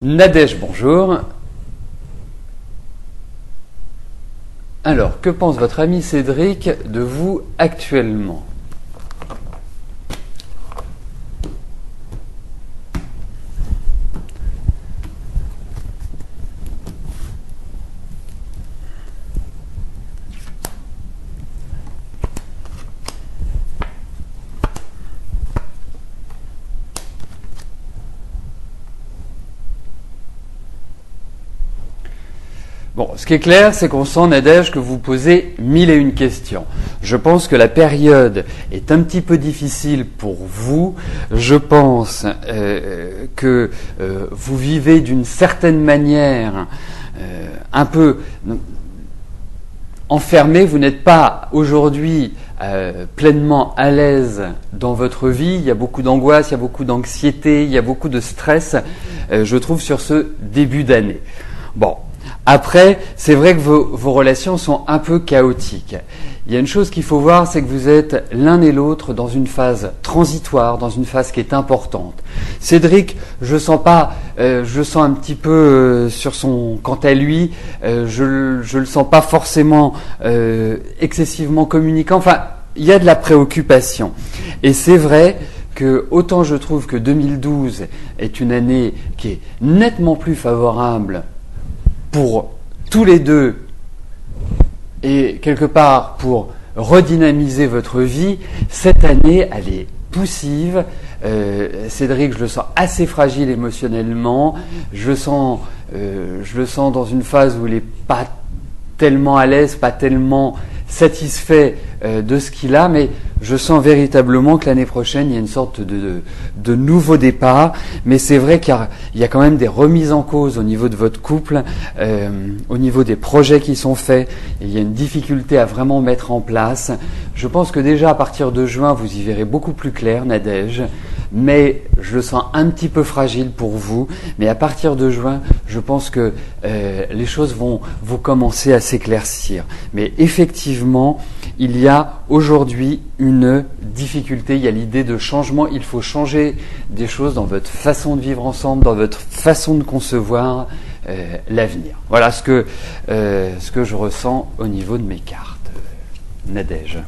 Nadège, bonjour. Alors, que pense votre ami Cédric de vous actuellement ? Bon, ce qui est clair, c'est qu'on sent, Nadège, que vous posez 1001 questions. Je pense que la période est un petit peu difficile pour vous. Je pense que vous vivez d'une certaine manière un peu enfermé. Vous n'êtes pas aujourd'hui pleinement à l'aise dans votre vie. Il y a beaucoup d'angoisse, il y a beaucoup d'anxiété, il y a beaucoup de stress, je trouve, sur ce début d'année. Bon. Après, c'est vrai que vos relations sont un peu chaotiques. Il y a une chose qu'il faut voir, c'est que vous êtes l'un et l'autre dans une phase transitoire, dans une phase qui est importante. Cédric, je sens un petit peu sur son, quant à lui, je le sens pas forcément excessivement communicant. Enfin, il y a de la préoccupation. Et c'est vrai que autant je trouve que 2012 est une année qui est nettement plus favorable pour tous les deux et quelque part pour redynamiser votre vie, cette année elle est poussive. Cédric, je le sens assez fragile émotionnellement, je le sens dans une phase où il n'est pas tellement à l'aise, pas tellement satisfait de ce qu'il a, mais je sens véritablement que l'année prochaine, il y a une sorte de nouveau départ. Mais c'est vrai qu'il y a quand même des remises en cause au niveau de votre couple, au niveau des projets qui sont faits. Il y a une difficulté à vraiment mettre en place. Je pense que déjà à partir de juin, vous y verrez beaucoup plus clair, Nadège. Mais je le sens un petit peu fragile pour vous. Mais à partir de juin, je pense que les choses vont commencer à s'éclaircir. Mais effectivement, il y a aujourd'hui une difficulté, il y a l'idée de changement. Il faut changer des choses dans votre façon de vivre ensemble, dans votre façon de concevoir l'avenir. Voilà ce que je ressens au niveau de mes cartes, Nadège.